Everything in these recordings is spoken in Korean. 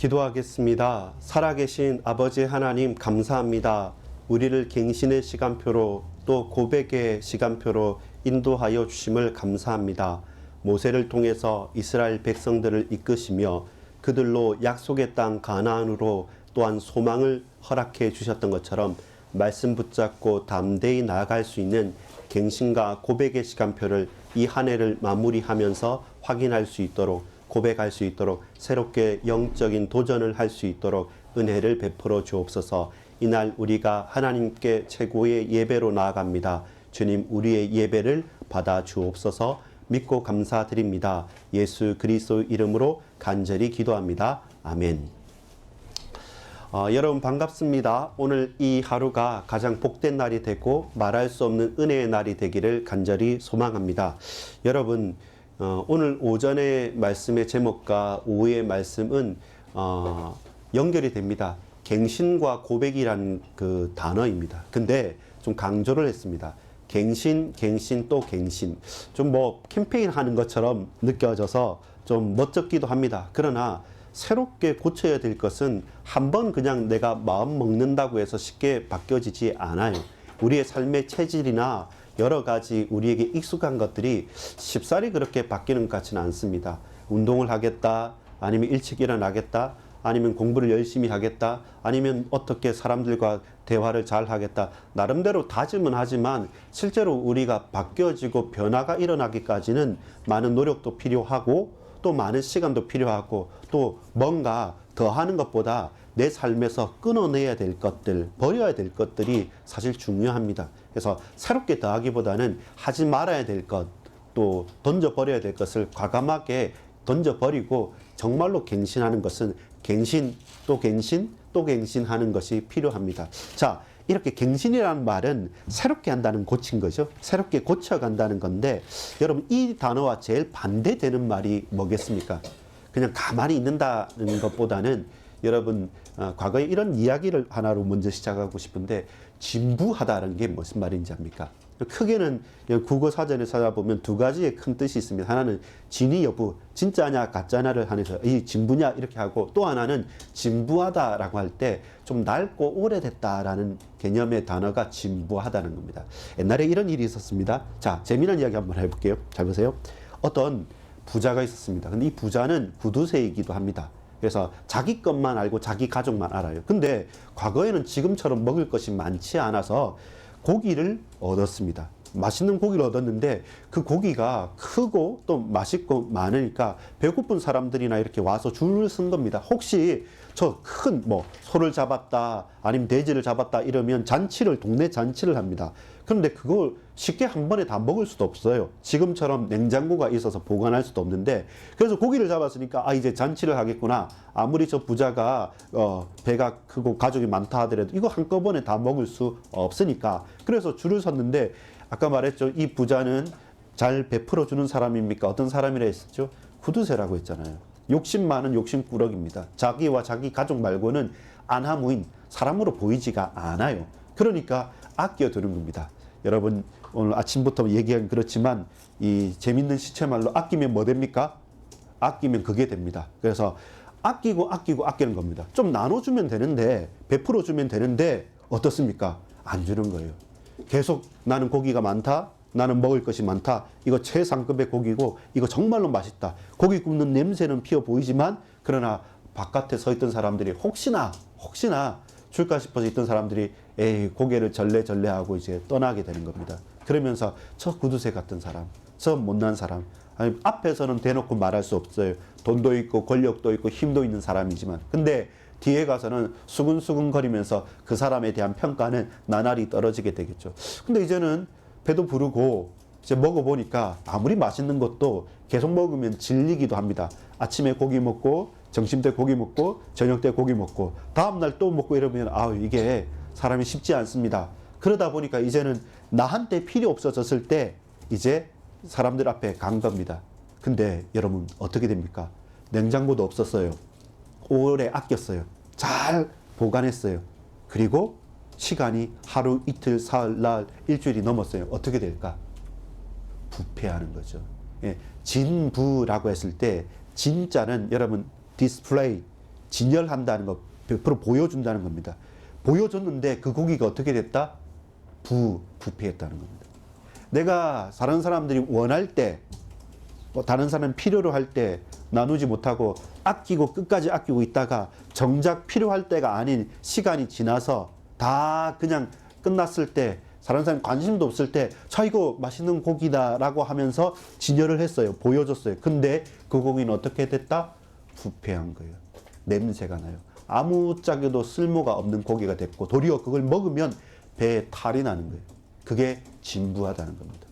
기도하겠습니다. 살아계신 아버지 하나님 감사합니다. 우리를 갱신의 시간표로 또 고백의 시간표로 인도하여 주심을 감사합니다. 모세를 통해서 이스라엘 백성들을 이끄시며 그들로 약속의 땅 가나안으로 또한 소망을 허락해 주셨던 것처럼 말씀 붙잡고 담대히 나아갈 수 있는 갱신과 고백의 시간표를 이 한 해를 마무리하면서 확인할 수 있도록, 고백할 수 있도록, 새롭게 영적인 도전을 할 수 있도록 은혜를 베풀어 주옵소서. 이날 우리가 하나님께 최고의 예배로 나아갑니다. 주님, 우리의 예배를 받아 주옵소서. 믿고 감사드립니다. 예수 그리스도 이름으로 간절히 기도합니다. 아멘. 여러분 반갑습니다. 오늘 이 하루가 가장 복된 날이 되고 말할 수 없는 은혜의 날이 되기를 간절히 소망합니다. 여러분, 오늘 오전의 말씀의 제목과 오후의 말씀은 연결이 됩니다. 갱신과 고백이라는 그 단어입니다. 근데 좀 강조를 했습니다. 갱신, 갱신, 또 갱신. 좀 뭐 캠페인 하는 것처럼 느껴져서 좀 멋쩍기도 합니다. 그러나 새롭게 고쳐야 될 것은 한번 그냥 내가 마음 먹는다고 해서 쉽게 바뀌어지지 않아요. 우리의 삶의 체질이나 여러 가지 우리에게 익숙한 것들이 쉽사리 그렇게 바뀌는 것 같지는 않습니다. 운동을 하겠다, 아니면 일찍 일어나겠다, 아니면 공부를 열심히 하겠다, 아니면 어떻게 사람들과 대화를 잘 하겠다. 나름대로 다짐은 하지만 실제로 우리가 바뀌어지고 변화가 일어나기까지는 많은 노력도 필요하고 또 많은 시간도 필요하고 또 뭔가 더 하는 것보다 내 삶에서 끊어내야 될 것들, 버려야 될 것들이 사실 중요합니다. 그래서 새롭게 더하기보다는 하지 말아야 될 것, 또 던져버려야 될 것을 과감하게 던져버리고 정말로 갱신하는 것은 갱신, 또 갱신, 또 갱신하는 것이 필요합니다. 자, 이렇게 갱신이라는 말은 새롭게 한다는 고친 거죠. 새롭게 고쳐간다는 건데, 여러분 이 단어와 제일 반대되는 말이 뭐겠습니까? 그냥 가만히 있는다는 것보다는 여러분 과거에 이런 이야기를 하나로 먼저 시작하고 싶은데, 진부하다는 게 무슨 말인지 압니까? 크게는 국어 사전에 찾아보면 두 가지의 큰 뜻이 있습니다. 하나는 진위 여부, 진짜냐 가짜냐를 하면서 이 진부냐 이렇게 하고, 또 하나는 진부하다라고 할 때 좀 낡고 오래됐다라는 개념의 단어가 진부하다는 겁니다. 옛날에 이런 일이 있었습니다. 자, 재미난 이야기 한번 해볼게요. 잘 보세요. 어떤 부자가 있었습니다. 근데 이 부자는 구두쇠이기도 합니다. 그래서 자기 것만 알고 자기 가족만 알아요. 근데 과거에는 지금처럼 먹을 것이 많지 않아서 고기를 얻었습니다. 맛있는 고기를 얻었는데 그 고기가 크고 또 맛있고 많으니까 배고픈 사람들이나 이렇게 와서 줄을 쓴 겁니다. 혹시 저 큰 뭐 소를 잡았다, 아니면 돼지를 잡았다 이러면 잔치를, 동네 잔치를 합니다. 그런데 그걸 쉽게 한 번에 다 먹을 수도 없어요. 지금처럼 냉장고가 있어서 보관할 수도 없는데, 그래서 고기를 잡았으니까 아, 이제 잔치를 하겠구나. 아무리 저 부자가 배가 크고 가족이 많다 하더라도 이거 한꺼번에 다 먹을 수 없으니까 그래서 줄을 섰는데, 아까 말했죠. 이 부자는 잘 베풀어 주는 사람입니까? 어떤 사람이라 했었죠? 구두쇠라고 했잖아요. 욕심 많은 욕심꾸러기입니다. 자기와 자기 가족 말고는 안하무인, 사람으로 보이지가 않아요. 그러니까 아껴두는 겁니다. 여러분 오늘 아침부터 얘기하긴 그렇지만 이 재밌는 시체말로 아끼면 뭐 됩니까? 아끼면 그게 됩니다. 그래서 아끼고 아끼고 아끼는 겁니다. 좀 나눠주면 되는데, 베풀어 주면 되는데 어떻습니까? 안 주는 거예요. 계속 나는 고기가 많다, 나는 먹을 것이 많다, 이거 최상급의 고기고 이거 정말로 맛있다, 고기 굽는 냄새는 피어 보이지만, 그러나 바깥에 서 있던 사람들이 혹시나 줄까 싶어서 있던 사람들이 에이 고개를 절레절레하고 이제 떠나게 되는 겁니다. 그러면서 저 구두쇠 같은 사람, 저 못난 사람, 아니 앞에서는 대놓고 말할 수 없어요. 돈도 있고 권력도 있고 힘도 있는 사람이지만, 근데 뒤에 가서는 수근수근거리면서 그 사람에 대한 평가는 나날이 떨어지게 되겠죠. 근데 이제는 배도 부르고 이제 먹어보니까 아무리 맛있는 것도 계속 먹으면 질리기도 합니다. 아침에 고기 먹고, 점심 때 고기 먹고, 저녁 때 고기 먹고, 다음날 또 먹고 이러면 아우 이게 사람이 쉽지 않습니다. 그러다 보니까 이제는 나한테 필요 없어졌을 때 이제 사람들 앞에 간 겁니다. 근데 여러분 어떻게 됩니까? 냉장고도 없었어요. 오래 아꼈어요. 잘 보관했어요. 그리고 시간이 하루, 이틀, 사흘, 날, 일주일이 넘었어요. 어떻게 될까? 부패하는 거죠. 예, 진부라고 했을 때 진짜는 여러분 디스플레이, 진열한다는 거, 100% 보여준다는 겁니다. 보여줬는데 그 고기가 어떻게 됐다? 부패했다는 겁니다. 내가 다른 사람들이 원할 때, 다른 사람 필요로 할 때 나누지 못하고 아끼고 끝까지 아끼고 있다가 정작 필요할 때가 아닌 시간이 지나서 다 그냥 끝났을 때, 다른 사람 관심도 없을 때, 자, 이거 맛있는 고기다라고 하면서 진열을 했어요. 보여줬어요. 근데 그 고기는 어떻게 됐다? 부패한 거예요. 냄새가 나요. 아무짝에도 쓸모가 없는 고기가 됐고, 도리어 그걸 먹으면 배에 탈이 나는 거예요. 그게 진부하다는 겁니다.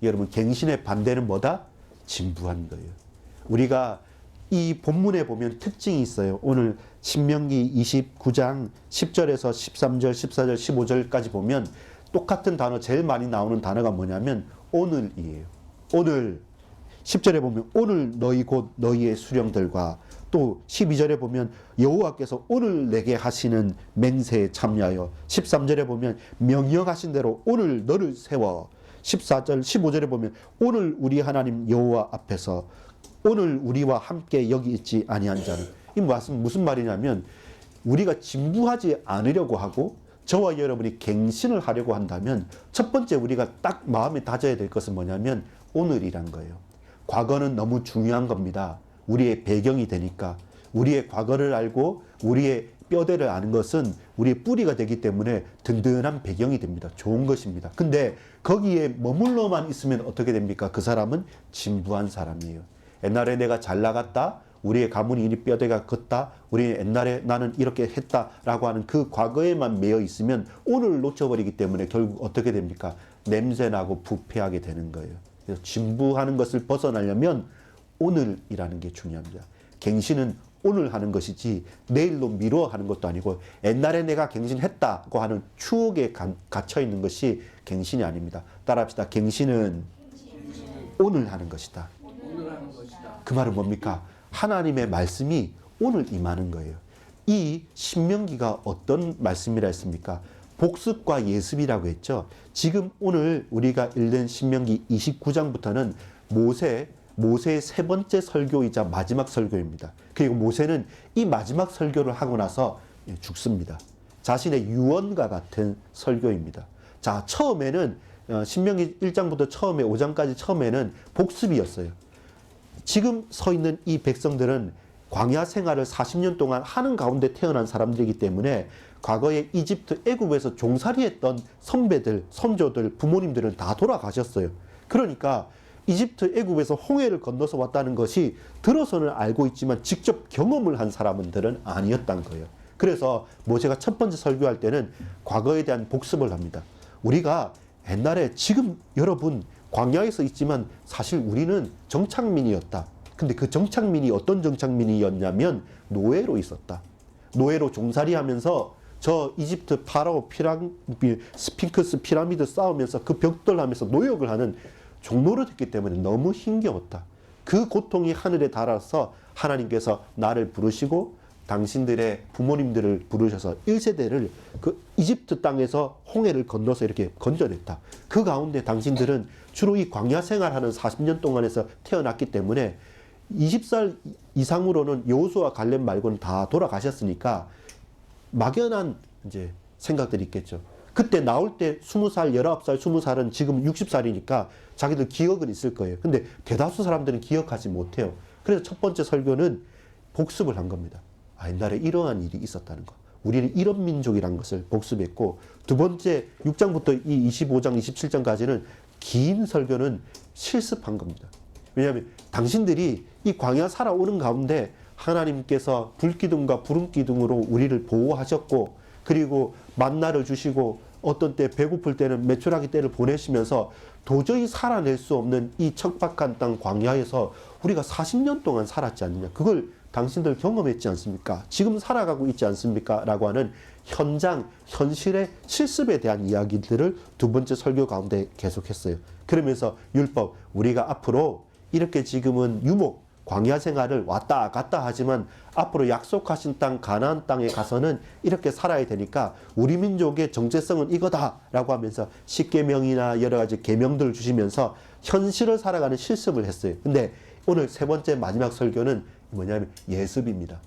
여러분, 갱신의 반대는 뭐다? 진부한 거예요. 우리가 이 본문에 보면 특징이 있어요. 오늘 신명기 29장 10절에서 13절, 14절, 15절까지 보면 똑같은 단어, 제일 많이 나오는 단어가 뭐냐면 오늘이에요. 오늘. 10절에 보면 오늘 너희 곧 너희의 수령들과, 또 12절에 보면 여호와께서 오늘 내게 하시는 맹세에 참여하여, 13절에 보면 명령하신 대로 오늘 너를 세워, 14절, 15절에 보면 오늘 우리 하나님 여호와 앞에서 오늘 우리와 함께 여기 있지 아니한 자는. 이 말씀 무슨 말이냐면 우리가 진부하지 않으려고 하고 저와 여러분이 갱신을 하려고 한다면 첫 번째 우리가 딱 마음에 다져야 될 것은 뭐냐면 오늘이란 거예요. 과거는 너무 중요한 겁니다. 우리의 배경이 되니까. 우리의 과거를 알고 우리의 뼈대를 아는 것은 우리의 뿌리가 되기 때문에 든든한 배경이 됩니다. 좋은 것입니다. 근데 거기에 머물러만 있으면 어떻게 됩니까? 그 사람은 진부한 사람이에요. 옛날에 내가 잘 나갔다, 우리의 가문이 이리 뼈대가 컸다, 우리 옛날에 나는 이렇게 했다라고 하는 그 과거에만 매여 있으면 오늘 놓쳐버리기 때문에 결국 어떻게 됩니까? 냄새나고 부패하게 되는 거예요. 그래서 진부하는 것을 벗어나려면 오늘이라는 게 중요합니다. 갱신은 오늘 하는 것이지 내일로 미뤄 하는 것도 아니고, 옛날에 내가 갱신했다고 하는 추억에 갇혀 있는 것이 갱신이 아닙니다. 따라합시다. 갱신은 오늘 하는 것이다. 그 말은 뭡니까? 하나님의 말씀이 오늘 임하는 거예요. 이 신명기가 어떤 말씀이라 했습니까? 복습과 예습이라고 했죠. 지금 오늘 우리가 읽는 신명기 29장부터는 모세의 세 번째 설교이자 마지막 설교입니다. 그리고 모세는 이 마지막 설교를 하고 나서 죽습니다. 자신의 유언과 같은 설교입니다. 자, 처음에는 신명기 1장부터 처음에 5장까지 처음에는 복습이었어요. 지금 서 있는 이 백성들은 광야 생활을 40년 동안 하는 가운데 태어난 사람들이기 때문에 과거에 이집트, 애굽에서 종살이했던 선배들, 선조들, 부모님들은 다 돌아가셨어요. 그러니까 이집트, 애굽에서 홍해를 건너서 왔다는 것이 들어서는 알고 있지만 직접 경험을 한 사람들은 아니었던 거예요. 그래서 모세가 첫 번째 설교할 때는 과거에 대한 복습을 합니다. 우리가 옛날에, 지금 여러분 광야에서 있지만 사실 우리는 정착민이었다. 근데 그 정착민이 어떤 정착민이었냐면 노예로 있었다. 노예로 종살이하면서 저 이집트 파라오 스핑크스 피라미드 쌓으면서 그 벽돌 하면서 노역을 하는 종노릇 했기 때문에 너무 힘겨웠다. 그 고통이 하늘에 닿아서 하나님께서 나를 부르시고 당신들의 부모님들을 부르셔서 1세대를 그 이집트 땅에서 홍해를 건너서 이렇게 건져냈다. 그 가운데 당신들은 주로 이 광야 생활하는 40년 동안에서 태어났기 때문에 20살 이상으로는 여호수아 갈렙 말고는 다 돌아가셨으니까 막연한 이제 생각들이 있겠죠. 그때 나올 때 20살, 19살, 20살은 지금 60살이니까 자기들 기억은 있을 거예요. 근데 대다수 사람들은 기억하지 못해요. 그래서 첫 번째 설교는 복습을 한 겁니다. 아, 옛날에 이러한 일이 있었다는 거. 우리는 이런 민족이란 것을 복습했고, 두 번째 6장부터 이 25장, 27장까지는 긴 설교는 실습한 겁니다. 왜냐하면 당신들이 이 광야 살아오는 가운데 하나님께서 불기둥과 구름기둥으로 우리를 보호하셨고, 그리고 만나를 주시고 어떤 때 배고플 때는 메추라기 때를 보내시면서 도저히 살아낼 수 없는 이 척박한 땅 광야에서 우리가 40년 동안 살았지 않느냐. 그걸 당신들 경험했지 않습니까? 지금 살아가고 있지 않습니까? 라고 하는 현실의 실습에 대한 이야기들을 두 번째 설교 가운데 계속했어요. 그러면서 율법, 우리가 앞으로 이렇게 지금은 유목, 광야 생활을 왔다 갔다 하지만 앞으로 약속하신 땅 가나안 땅에 가서는 이렇게 살아야 되니까 우리 민족의 정체성은 이거다라고 하면서 십계명이나 여러 가지 계명들을 주시면서 현실을 살아가는 실습을 했어요. 근데 오늘 세 번째 마지막 설교는 뭐냐면 예습입니다.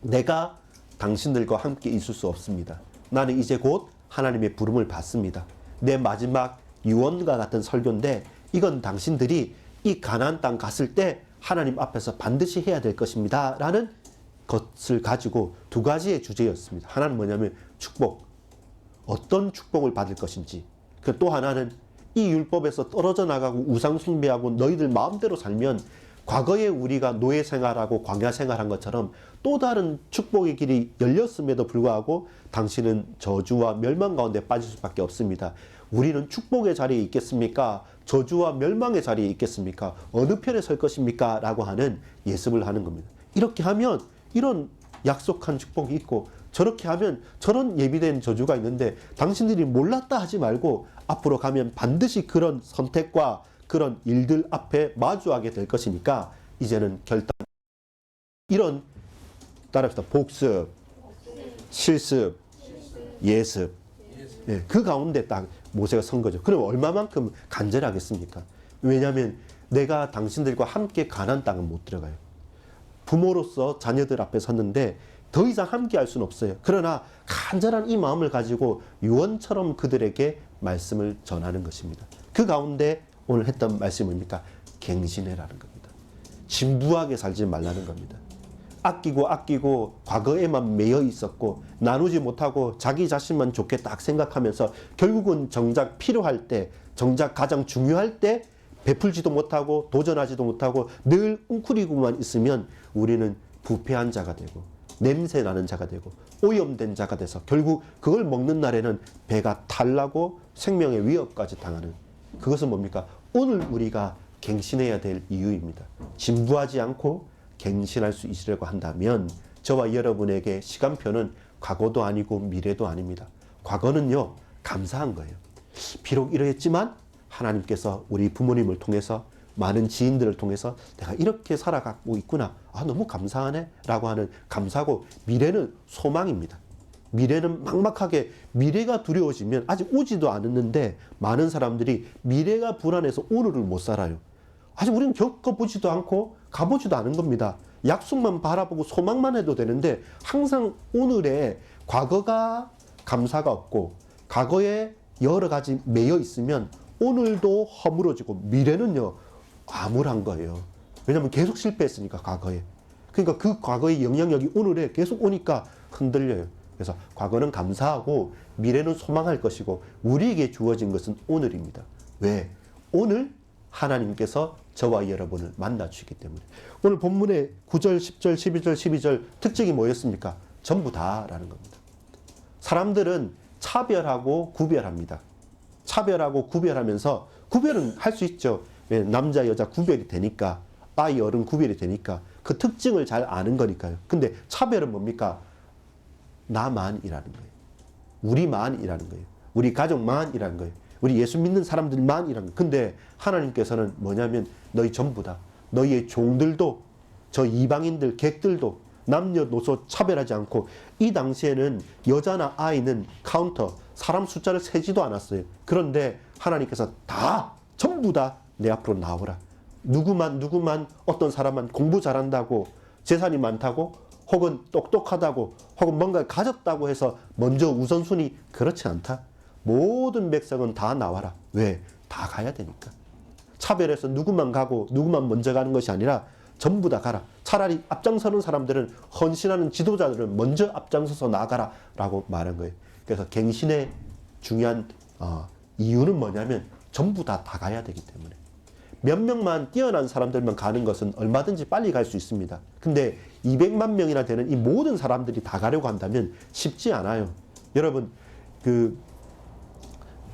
내가 당신들과 함께 있을 수 없습니다. 나는 이제 곧 하나님의 부름을 받습니다. 내 마지막 유언과 같은 설교인데 이건 당신들이 이 가나안 땅 갔을 때 하나님 앞에서 반드시 해야 될 것입니다. 라는 것을 가지고 두 가지의 주제였습니다. 하나는 뭐냐면 축복. 어떤 축복을 받을 것인지. 또 하나는 이 율법에서 떨어져 나가고 우상 숭배하고 너희들 마음대로 살면 과거에 우리가 노예 생활하고 광야 생활한 것처럼 또 다른 축복의 길이 열렸음에도 불구하고 당신은 저주와 멸망 가운데 빠질 수밖에 없습니다. 우리는 축복의 자리에 있겠습니까? 저주와 멸망의 자리에 있겠습니까? 어느 편에 설 것입니까? 라고 하는 예습을 하는 겁니다. 이렇게 하면 이런 약속한 축복이 있고 저렇게 하면 저런 예비된 저주가 있는데 당신들이 몰랐다 하지 말고 앞으로 가면 반드시 그런 선택과 그런 일들 앞에 마주하게 될 것이니까 이제는 결단. 이런 따라합시다. 복습, 실습, 예습. 예, 그 가운데 딱 모세가 선 거죠. 그럼 얼마만큼 간절하겠습니까? 왜냐하면 내가 당신들과 함께 가나안 땅은 못 들어가요. 부모로서 자녀들 앞에 섰는데 더 이상 함께 할 수는 없어요. 그러나 간절한 이 마음을 가지고 유언처럼 그들에게 말씀을 전하는 것입니다. 그 가운데 오늘 했던 말씀이 뭡니까? 갱신해라는 겁니다. 진부하게 살지 말라는 겁니다. 아끼고 과거에만 매여 있었고 나누지 못하고 자기 자신만 좋게 딱 생각하면서 결국은 정작 필요할 때, 정작 가장 중요할 때 베풀지도 못하고 도전하지도 못하고 늘 웅크리고만 있으면 우리는 부패한 자가 되고 냄새 나는 자가 되고 오염된 자가 돼서 결국 그걸 먹는 날에는 배가 탈나고 생명의 위협까지 당하는, 그것은 뭡니까? 오늘 우리가 갱신해야 될 이유입니다. 진부하지 않고 갱신할 수 있으려고 한다면 저와 여러분에게 시간표는 과거도 아니고 미래도 아닙니다. 과거는요, 감사한 거예요. 비록 이러했지만 하나님께서 우리 부모님을 통해서 많은 지인들을 통해서 내가 이렇게 살아가고 있구나. 아, 너무 감사하네. 라고 하는 감사고, 미래는 소망입니다. 미래는 막막하게, 미래가 두려워지면 아직 오지도 않았는데 많은 사람들이 미래가 불안해서 오늘을 못 살아요. 아직 우리는 겪어보지도 않고 가보지도 않은 겁니다. 약속만 바라보고 소망만 해도 되는데 항상 오늘에 과거가 감사가 없고 과거에 여러 가지 매여 있으면 오늘도 허물어지고 미래는요 암울한 거예요. 왜냐하면 계속 실패했으니까 과거에. 그러니까 그 과거의 영향력이 오늘에 계속 오니까 흔들려요. 그래서 과거는 감사하고 미래는 소망할 것이고 우리에게 주어진 것은 오늘입니다. 왜? 오늘 하나님께서 저와 여러분을 만나 주시기 때문에. 오늘 본문의 9절, 10절, 11절, 12절 특징이 뭐였습니까? 전부 다라는 겁니다. 사람들은 차별하고 구별합니다. 차별하고 구별하면서, 구별은 할 수 있죠. 남자 여자 구별이 되니까, 아이 어른 구별이 되니까, 그 특징을 잘 아는 거니까요. 근데 차별은 뭡니까? 나만이라는 거예요. 우리만이라는 거예요. 우리 가족만이라는 거예요. 우리 예수 믿는 사람들만이라는 거예요. 근데 하나님께서는 뭐냐면 너희 전부 다, 너희의 종들도, 저 이방인들 객들도 남녀노소 차별하지 않고, 이 당시에는 여자나 아이는 카운터, 사람 숫자를 세지도 않았어요. 그런데 하나님께서 다, 전부 다 내 앞으로 나오라. 누구만 어떤 사람만 공부 잘한다고, 재산이 많다고, 혹은 똑똑하다고, 혹은 뭔가 가졌다고 해서 먼저 우선순위, 그렇지 않다. 모든 백성은 다 나와라. 왜? 다 가야 되니까. 차별해서 누구만 가고 누구만 먼저 가는 것이 아니라 전부 다 가라. 차라리 앞장서는 사람들은, 헌신하는 지도자들은 먼저 앞장서서 나가라 라고 말한 거예요. 그래서 갱신의 중요한 이유는 뭐냐면 전부 다 가야 되기 때문에. 몇 명만, 뛰어난 사람들만 가는 것은 얼마든지 빨리 갈 수 있습니다. 근데 200만 명이나 되는 이 모든 사람들이 다 가려고 한다면 쉽지 않아요. 여러분,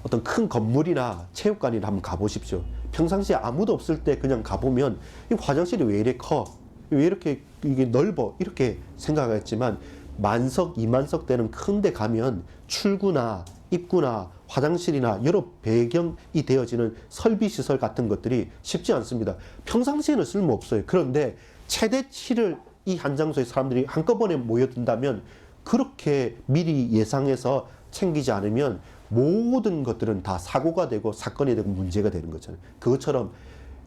어떤 큰 건물이나 체육관이나 한번 가보십시오. 평상시에 아무도 없을 때 그냥 가보면 이 화장실이 왜 이렇게 커? 왜 이렇게 이게 넓어? 이렇게 생각했지만 만석, 2만석 되는 큰 데 가면 출구나 입구나 화장실이나 여러 배경이 되어지는 설비시설 같은 것들이 쉽지 않습니다. 평상시에는 쓸모없어요. 그런데 최대치를 이 한 장소에 사람들이 한꺼번에 모여든다면, 그렇게 미리 예상해서 챙기지 않으면 모든 것들은 다 사고가 되고 사건이 되고 문제가 되는 거잖아요. 그것처럼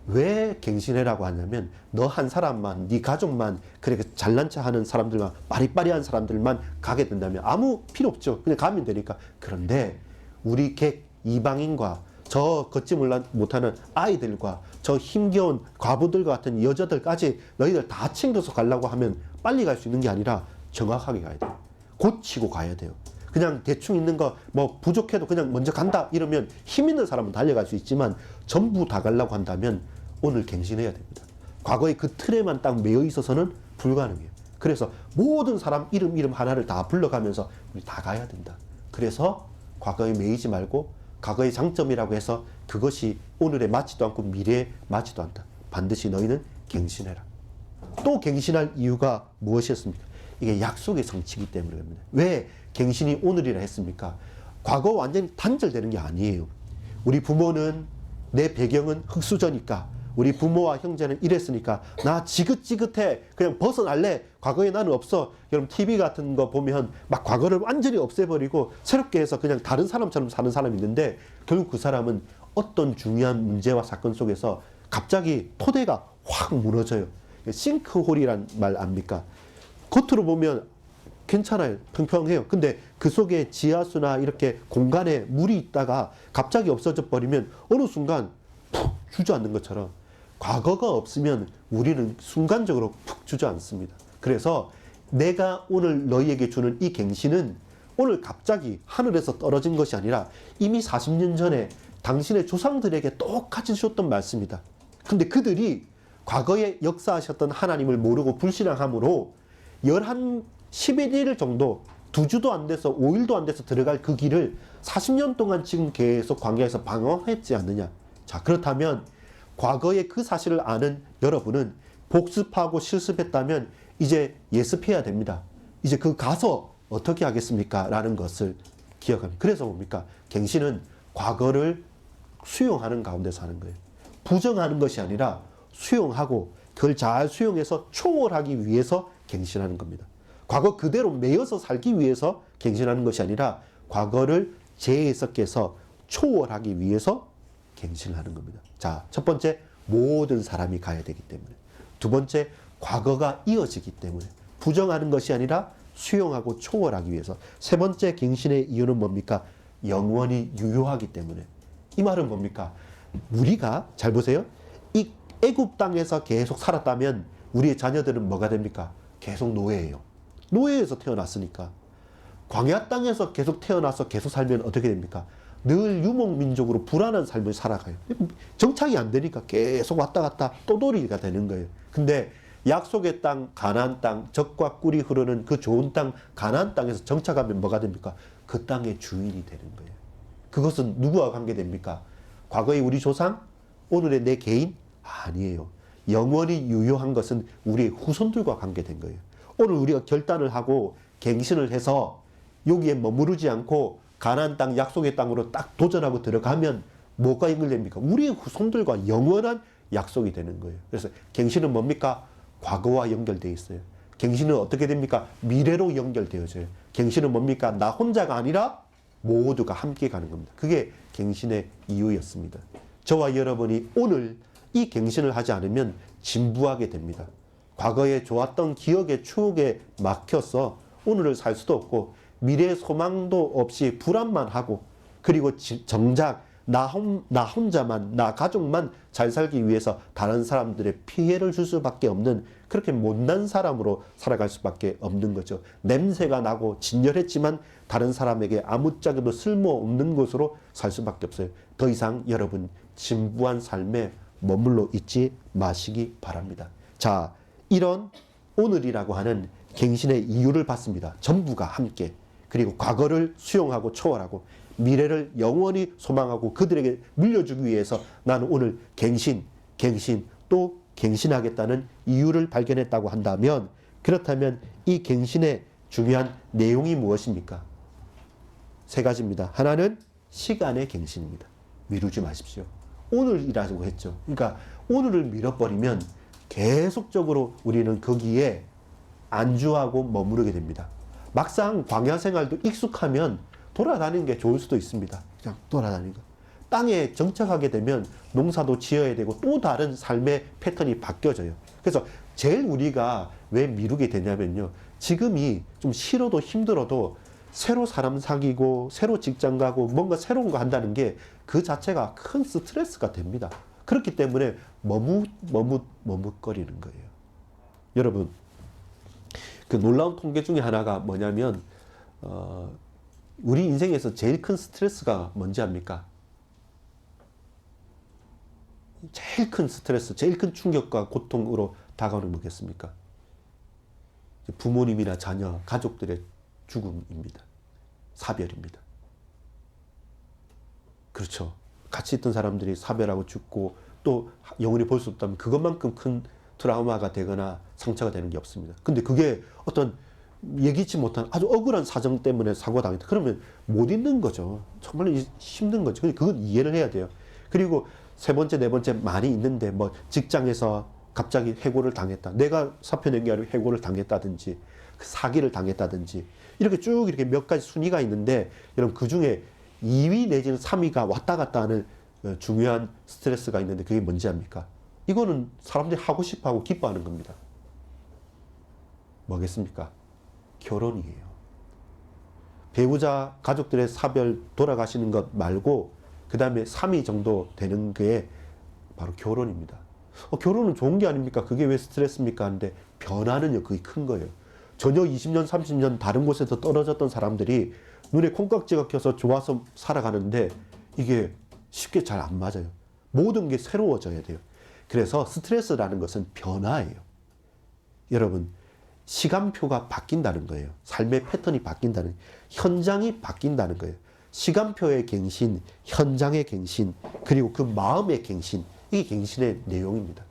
왜 갱신해라고 하냐면 너 한 사람만, 네 가족만 그렇게 잘난 체 하는 사람들만, 빠리빠리한 사람들만 가게 된다면 아무 필요 없죠. 그냥 가면 되니까. 그런데 우리 객 이방인과 저 걷지 못하는 아이들과 저 힘겨운 과부들과 같은 여자들까지 너희들 다 챙겨서 가려고 하면 빨리 갈 수 있는 게 아니라 정확하게 가야 돼요. 고치고 가야 돼요. 그냥 대충 있는 거 뭐 부족해도 그냥 먼저 간다 이러면 힘 있는 사람은 달려갈 수 있지만 전부 다 가려고 한다면 오늘 갱신해야 됩니다. 과거의 그 틀에만 딱 매여 있어서는 불가능해요. 그래서 모든 사람 이름 하나를 다 불러가면서 우리 다 가야 된다. 그래서 과거에 매이지 말고 과거의 장점이라고 해서 그것이 오늘에 맞지도 않고 미래에 맞지도 않다. 반드시 너희는 갱신해라. 또 갱신할 이유가 무엇이었습니까? 이게 약속의 성취이기 때문입니다. 왜 갱신이 오늘이라 했습니까? 과거 완전히 단절되는 게 아니에요. 우리 부모는 내 배경은 흙수저니까 우리 부모와 형제는 이랬으니까 나 지긋지긋해 그냥 벗어날래. 과거에 나는 없어. 여러분 TV 같은 거 보면 막 과거를 완전히 없애버리고 새롭게 해서 그냥 다른 사람처럼 사는 사람이 있는데 결국 그 사람은 어떤 중요한 문제와 사건 속에서 갑자기 토대가 확 무너져요. 싱크홀이란 말 압니까? 겉으로 보면 괜찮아요. 평평해요. 근데 그 속에 지하수나 이렇게 공간에 물이 있다가 갑자기 없어져 버리면 어느 순간 푹 주저앉는 것처럼 과거가 없으면 우리는 순간적으로 푹 주저앉습니다. 그래서 내가 오늘 너희에게 주는 이 갱신은 오늘 갑자기 하늘에서 떨어진 것이 아니라 이미 40년 전에 당신의 조상들에게 똑같이 주셨던 말씀이다. 근데 그들이 과거에 역사하셨던 하나님을 모르고 불신앙함으로 11일 정도 2주도 안 돼서 5일도 안 돼서 들어갈 그 길을 40년 동안 지금 계속 광야에서 방황했지 않느냐. 자, 그렇다면 과거의 그 사실을 아는 여러분은 복습하고 실습했다면 이제 예습해야 됩니다. 이제 그 가서 어떻게 하겠습니까? 라는 것을 기억합니다. 그래서 뭡니까? 갱신은 과거를 수용하는 가운데서 하는 거예요. 부정하는 것이 아니라 수용하고 그걸 잘 수용해서 초월하기 위해서 갱신하는 겁니다. 과거 그대로 매여서 살기 위해서 갱신하는 것이 아니라 과거를 죄에서 깨서 초월하기 위해서 갱신을 하는 겁니다. 자, 첫 번째, 모든 사람이 가야 되기 때문에. 두 번째, 과거가 이어지기 때문에. 부정하는 것이 아니라 수용하고 초월하기 위해서. 세 번째 갱신의 이유는 뭡니까? 영원히 유효하기 때문에. 이 말은 뭡니까? 우리가, 잘 보세요. 이 애굽 땅에서 계속 살았다면 우리의 자녀들은 뭐가 됩니까? 계속 노예예요. 노예에서 태어났으니까. 광야 땅에서 계속 태어나서 계속 살면 어떻게 됩니까? 늘 유목민족으로 불안한 삶을 살아가요. 정착이 안 되니까 계속 왔다 갔다 떠돌이가 되는 거예요. 근데 약속의 땅, 가나안 땅, 젖과 꿀이 흐르는 그 좋은 땅, 가나안 땅에서 정착하면 뭐가 됩니까? 그 땅의 주인이 되는 거예요. 그것은 누구와 관계됩니까? 과거의 우리 조상? 오늘의 내 개인? 아니에요. 영원히 유효한 것은 우리의 후손들과 관계된 거예요. 오늘 우리가 결단을 하고 갱신을 해서 여기에 머무르지 않고 가나안 땅, 약속의 땅으로 딱 도전하고 들어가면 뭐가 연결됩니까? 우리의 후손들과 영원한 약속이 되는 거예요. 그래서 갱신은 뭡니까? 과거와 연결되어 있어요. 갱신은 어떻게 됩니까? 미래로 연결되어져요. 갱신은 뭡니까? 나 혼자가 아니라 모두가 함께 가는 겁니다. 그게 갱신의 이유였습니다. 저와 여러분이 오늘 이 갱신을 하지 않으면 진부하게 됩니다. 과거에 좋았던 기억의 추억에 막혀서 오늘을 살 수도 없고 미래의 소망도 없이 불안만 하고 그리고 정작 나 혼자만, 나 가족만 잘 살기 위해서 다른 사람들의 피해를 줄 수밖에 없는 그렇게 못난 사람으로 살아갈 수밖에 없는 거죠. 냄새가 나고 진열했지만 다른 사람에게 아무짝에도 쓸모없는 것으로 살 수밖에 없어요. 더 이상 여러분 진부한 삶에 머물러 있지 마시기 바랍니다. 자, 이런 오늘이라고 하는 갱신의 이유를 봤습니다. 전부가 함께. 그리고 과거를 수용하고 초월하고 미래를 영원히 소망하고 그들에게 물려주기 위해서 나는 오늘 갱신 또 갱신하겠다는 이유를 발견했다고 한다면 그렇다면 이 갱신의 중요한 내용이 무엇입니까? 세 가지입니다. 하나는 시간의 갱신입니다. 미루지 마십시오. 오늘이라고 했죠. 그러니까 오늘을 미뤄버리면 계속적으로 우리는 거기에 안주하고 머무르게 됩니다. 막상 광야 생활도 익숙하면 돌아다니는 게 좋을 수도 있습니다. 그냥 돌아다니는 거. 땅에 정착하게 되면 농사도 지어야 되고 또 다른 삶의 패턴이 바뀌어져요. 그래서 제일 우리가 왜 미루게 되냐면요. 지금이 좀 싫어도 힘들어도 새로 사람 사귀고 새로 직장 가고 뭔가 새로운 거 한다는 게 그 자체가 큰 스트레스가 됩니다. 그렇기 때문에 머뭇거리는 거예요. 여러분, 그 놀라운 통계 중에 하나가 뭐냐면 우리 인생에서 제일 큰 스트레스가 뭔지 압니까? 제일 큰 스트레스, 제일 큰 충격과 고통으로 다가오는 뭐겠습니까? 부모님이나 자녀, 가족들의 죽음입니다. 사별입니다. 그렇죠. 같이 있던 사람들이 사별하고 죽고 또 영원히 볼 수 없다면 그것만큼 큰 트라우마가 되거나 상처가 되는 게 없습니다. 근데 그게 어떤 예기치 못한 아주 억울한 사정 때문에 사고가 당했다. 그러면 못 있는 거죠. 정말 힘든 거죠. 그건 이해를 해야 돼요. 그리고 세 번째, 네 번째 많이 있는데 뭐 직장에서 갑자기 해고를 당했다. 내가 사표 낸 게 아니고 해고를 당했다든지 사기를 당했다든지 이렇게 쭉 이렇게 몇 가지 순위가 있는데 여러분 그 중에 2위 내지는 3위가 왔다 갔다 하는 중요한 스트레스가 있는데 그게 뭔지 압니까? 이거는 사람들이 하고 싶어 하고 기뻐하는 겁니다. 뭐겠습니까? 결혼이에요. 배우자, 가족들의 사별, 돌아가시는 것 말고 그 다음에 3위 정도 되는 게 바로 결혼입니다. 결혼은 좋은 게 아닙니까? 그게 왜 스트레스입니까? 하는데 변화는요, 그게 큰 거예요. 전혀 20년, 30년 다른 곳에서 떨어졌던 사람들이 눈에 콩깍지가 껴서 좋아서 살아가는데 이게 쉽게 잘 안 맞아요. 모든 게 새로워져야 돼요. 그래서 스트레스라는 것은 변화예요. 여러분, 시간표가 바뀐다는 거예요. 삶의 패턴이 바뀐다는 거예요. 현장이 바뀐다는 거예요. 시간표의 갱신, 현장의 갱신, 그리고 그 마음의 갱신, 이게 갱신의 내용입니다.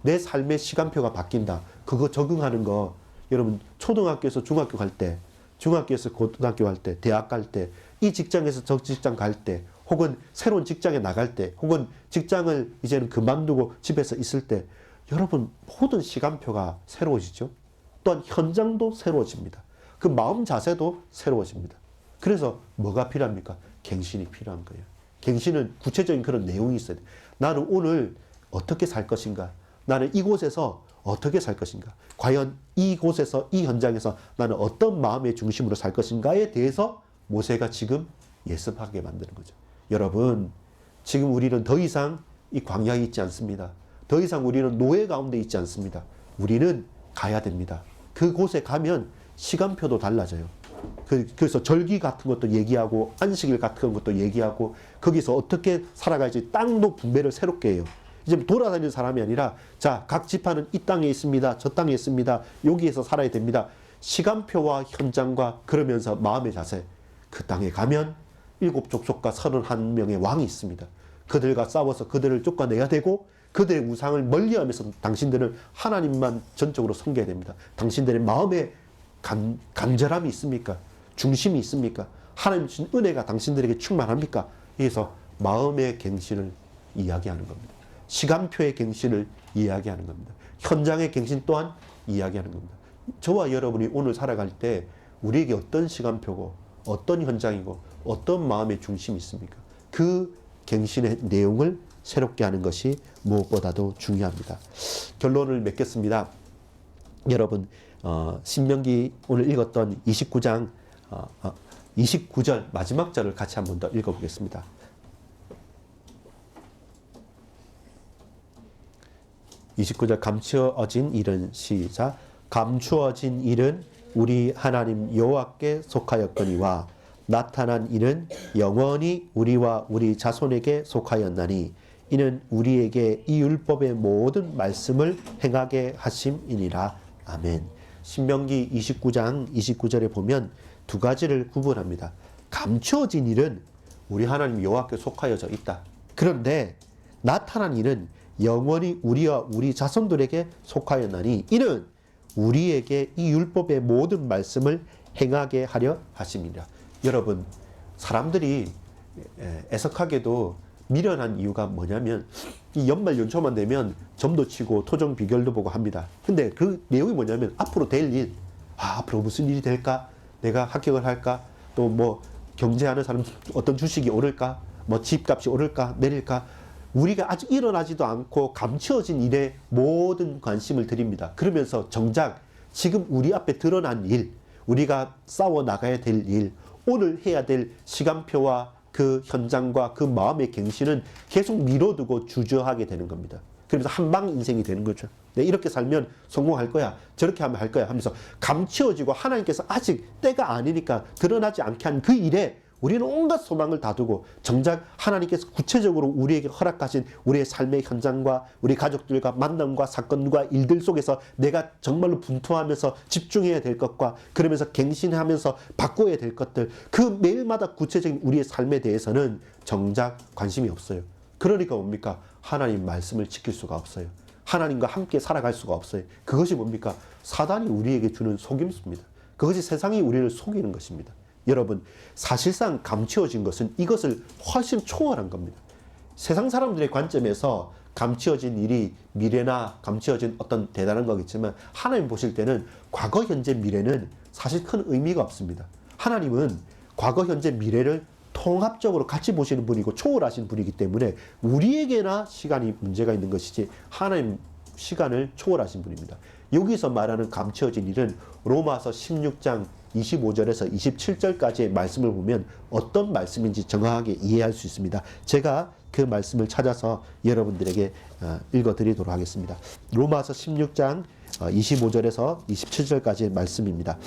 내 삶의 시간표가 바뀐다. 그거 적응하는 거 여러분 초등학교에서 중학교 갈 때, 중학교에서 고등학교 갈 때, 대학 갈 때, 이 직장에서 저 직장 갈 때, 혹은 새로운 직장에 나갈 때, 혹은 직장을 이제는 그만두고 집에서 있을 때 여러분 모든 시간표가 새로워지죠. 또한 현장도 새로워집니다. 그 마음 자세도 새로워집니다. 그래서 뭐가 필요합니까? 갱신이 필요한 거예요. 갱신은 구체적인 그런 내용이 있어야 돼요. 나는 오늘 어떻게 살 것인가? 나는 이곳에서 어떻게 살 것인가? 과연 이곳에서 이 현장에서 나는 어떤 마음의 중심으로 살 것인가에 대해서 모세가 지금 예습하게 만드는 거죠. 여러분, 지금 우리는 더 이상 이 광야에 있지 않습니다. 더 이상 우리는 노예 가운데 있지 않습니다. 우리는 가야 됩니다. 그곳에 가면 시간표도 달라져요. 그래서 절기 같은 것도 얘기하고 안식일 같은 것도 얘기하고 거기서 어떻게 살아가야지 땅도 분배를 새롭게 해요. 이제 돌아다니는 사람이 아니라 자, 각 지파는 이 땅에 있습니다. 저 땅에 있습니다. 여기에서 살아야 됩니다. 시간표와 현장과 그러면서 마음의 자세. 그 땅에 가면 7족속과 31명의 왕이 있습니다. 그들과 싸워서 그들을 쫓아내야 되고 그들의 우상을 멀리하면서 당신들은 하나님만 전적으로 섬겨야 됩니다. 당신들의 마음에 간절함이 있습니까? 중심이 있습니까? 하나님 주신 은혜가 당신들에게 충만합니까? 그래서 마음의 갱신을 이야기하는 겁니다. 시간표의 갱신을 이야기하는 겁니다. 현장의 갱신 또한 이야기하는 겁니다. 저와 여러분이 오늘 살아갈 때 우리에게 어떤 시간표고 어떤 현장이고 어떤 마음의 중심이 있습니까? 그 갱신의 내용을 새롭게 하는 것이 무엇보다도 중요합니다. 결론을 맺겠습니다. 여러분, 신명기 오늘 읽었던 29장 29절 마지막 절을 같이 한 번 더 읽어보겠습니다. 29절 감추어진 일은 시작. 감추어진 일은 우리 하나님 여호와께 속하였거니와 나타난 일은 영원히 우리와 우리 자손에게 속하였나니 이는 우리에게 이 율법의 모든 말씀을 행하게 하심이니라. 아멘. 신명기 29장 29절에 보면 두 가지를 구분합니다. 감추어진 일은 우리 하나님 여호와께 속하여져 있다. 그런데 나타난 일은 영원히 우리와 우리 자손들에게 속하였나니 이는 우리에게 이 율법의 모든 말씀을 행하게 하려 하심이라. 여러분, 사람들이 애석하게도 미련한 이유가 뭐냐면 이 연말 연초만 되면 점도 치고 토종 비결도 보고 합니다. 근데 그 내용이 뭐냐면 앞으로 될 일, 앞으로 무슨 일이 될까? 내가 합격을 할까? 또 뭐 경제하는 사람 어떤 주식이 오를까? 뭐 집값이 오를까 내릴까 우리가 아직 일어나지도 않고 감추어진 일에 모든 관심을 드립니다. 그러면서 정작 지금 우리 앞에 드러난 일, 우리가 싸워 나가야 될 일, 오늘 해야 될 시간표와 그 현장과 그 마음의 갱신은 계속 미뤄두고 주저하게 되는 겁니다. 그러면서 한방 인생이 되는 거죠. 내 이렇게 살면 성공할 거야. 저렇게 하면 할 거야 하면서 감추어지고 하나님께서 아직 때가 아니니까 드러나지 않게 한 그 일에 우리는 온갖 소망을 다 두고 정작 하나님께서 구체적으로 우리에게 허락하신 우리의 삶의 현장과 우리 가족들과 만남과 사건과 일들 속에서 내가 정말로 분투하면서 집중해야 될 것과 그러면서 갱신하면서 바꿔야 될 것들 그 매일마다 구체적인 우리의 삶에 대해서는 정작 관심이 없어요. 그러니까 뭡니까? 하나님 말씀을 지킬 수가 없어요. 하나님과 함께 살아갈 수가 없어요. 그것이 뭡니까? 사단이 우리에게 주는 속임수입니다. 그것이 세상이 우리를 속이는 것입니다. 여러분, 사실상 감추어진 것은 이것을 훨씬 초월한 겁니다. 세상 사람들의 관점에서 감추어진 일이 미래나 감추어진 어떤 대단한 거겠지만 하나님 보실 때는 과거, 현재, 미래는 사실 큰 의미가 없습니다. 하나님은 과거, 현재, 미래를 통합적으로 같이 보시는 분이고 초월하신 분이기 때문에 우리에게나 시간이 문제가 있는 것이지 하나님 시간을 초월하신 분입니다. 여기서 말하는 감추어진 일은 로마서 16장 25절에서 27절까지의 말씀을 보면 어떤 말씀인지 정확하게 이해할 수 있습니다. 제가 그 말씀을 찾아서 여러분들에게 읽어드리도록 하겠습니다. 로마서 16장 25절에서 27절까지의 말씀입니다.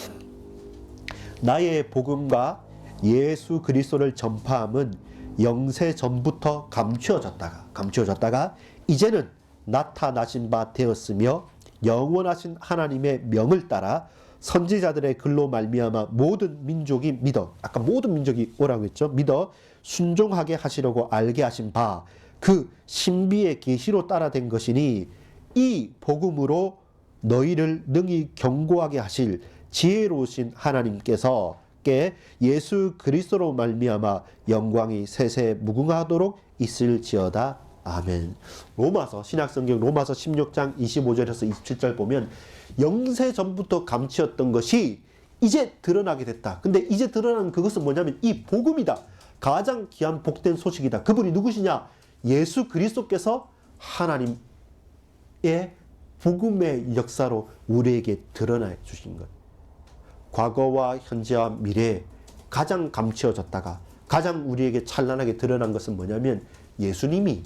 나의 복음과 예수 그리스도를 전파함은 영세 전부터 감추어졌다가 이제는 나타나신 바 되었으며 영원하신 하나님의 명을 따라 선지자들의 글로 말미암아 모든 민족이 믿어 아까 모든 민족이 오라고 했죠. 믿어 순종하게 하시려고 알게 하신 바 그 신비의 계시로 따라된 것이니 이 복음으로 너희를 능히 경고하게 하실 지혜로우신 하나님께서 예수 그리스도로 말미암아 영광이 세세 무궁하도록 있을지어다. 아멘. 로마서 신약성경 로마서 16장 25절에서 27절 보면 영세 전부터 감추었던 것이 이제 드러나게 됐다. 근데 이제 드러난 그것은 뭐냐면 이 복음이다. 가장 귀한 복된 소식이다. 그분이 누구시냐? 예수 그리스도께서 하나님의 복음의 역사로 우리에게 드러나 주신 것. 과거와 현재와 미래에 가장 감추어졌다가 가장 우리에게 찬란하게 드러난 것은 뭐냐면 예수님이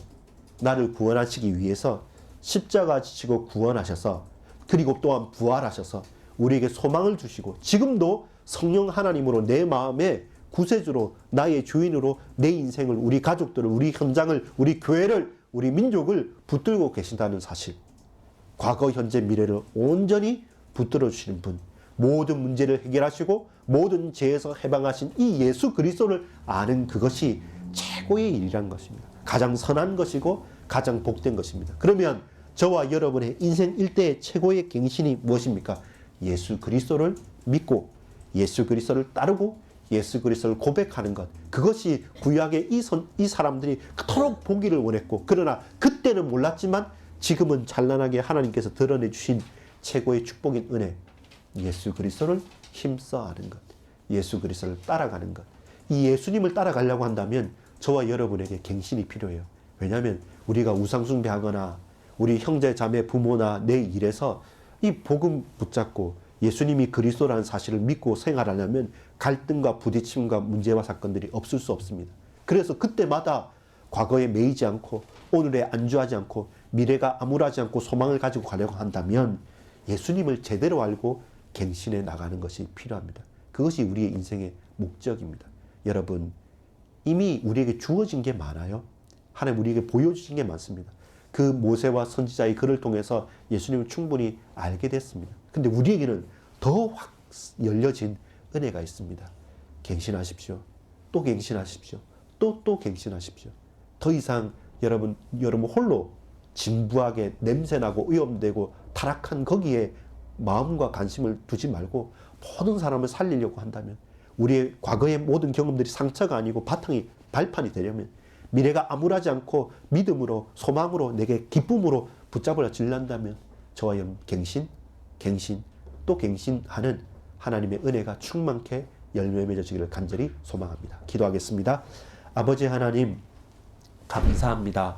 나를 구원하시기 위해서 십자가 지시고 구원하셔서 그리고 또한 부활하셔서 우리에게 소망을 주시고 지금도 성령 하나님으로 내 마음에 구세주로 나의 주인으로 내 인생을 우리 가족들을 우리 현장을 우리 교회를 우리 민족을 붙들고 계신다는 사실. 과거 현재 미래를 온전히 붙들어 주시는 분. 모든 문제를 해결하시고 모든 죄에서 해방하신 이 예수 그리스도를 아는 그것이 최고의 일이라는 것입니다. 가장 선한 것이고 가장 복된 것입니다. 그러면 저와 여러분의 인생 일대의 최고의 갱신이 무엇입니까? 예수 그리스도를 믿고 예수 그리스도를 따르고 예수 그리스도를 고백하는 것. 그것이 구약의 이 사람들이 그토록 보기를 원했고 그러나 그때는 몰랐지만 지금은 찬란하게 하나님께서 드러내 주신 최고의 축복인 은혜. 예수 그리스도를 힘써 하는 것. 예수 그리스도를 따라가는 것. 이 예수님을 따라가려고 한다면 저와 여러분에게 갱신이 필요해요. 왜냐하면 우리가 우상숭배하거나 우리 형제 자매 부모나 내 일에서 이 복음 붙잡고 예수님이 그리스도라는 사실을 믿고 생활하려면 갈등과 부딪힘과 문제와 사건들이 없을 수 없습니다. 그래서 그때마다 과거에 매이지 않고 오늘에 안주하지 않고 미래가 암울하지 않고 소망을 가지고 가려고 한다면 예수님을 제대로 알고 갱신해 나가는 것이 필요합니다. 그것이 우리의 인생의 목적입니다. 여러분, 이미 우리에게 주어진 게 많아요. 하나님 우리에게 보여주신 게 많습니다. 그 모세와 선지자의 글을 통해서 예수님을 충분히 알게 됐습니다. 근데 우리에게는 더 확 열려진 은혜가 있습니다. 갱신하십시오. 또 갱신하십시오. 또 갱신하십시오. 더 이상 여러분 홀로 진부하게 냄새나고 위험되고 타락한 거기에 마음과 관심을 두지 말고 모든 사람을 살리려고 한다면 우리의 과거의 모든 경험들이 상처가 아니고 바탕이 발판이 되려면 미래가 암울하지 않고 믿음으로 소망으로 내게 기쁨으로 붙잡으려 질난다면 저와 갱신 또 갱신하는 하나님의 은혜가 충만케 열매 맺어지기를 간절히 소망합니다. 기도하겠습니다. 아버지 하나님 감사합니다.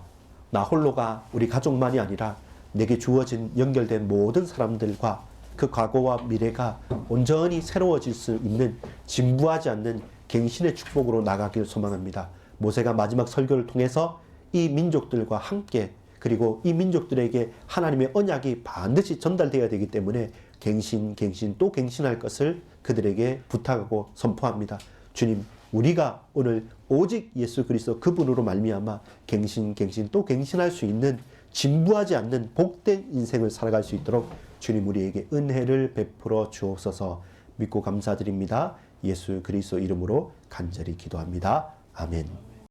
나 홀로가 우리 가족만이 아니라 내게 주어진 연결된 모든 사람들과 그 과거와 미래가 온전히 새로워질 수 있는 진부하지 않는 갱신의 축복으로 나가길 소망합니다. 모세가 마지막 설교를 통해서 이 민족들과 함께 그리고 이 민족들에게 하나님의 언약이 반드시 전달되어야 되기 때문에 갱신 또 갱신할 것을 그들에게 부탁하고 선포합니다. 주님, 우리가 오늘 오직 예수 그리스도 그분으로 말미암아 갱신 또 갱신할 수 있는 진부하지 않는 복된 인생을 살아갈 수 있도록 주님 우리에게 은혜를 베풀어 주옵소서. 믿고 감사드립니다. 예수 그리스도 이름으로 간절히 기도합니다. 아멘.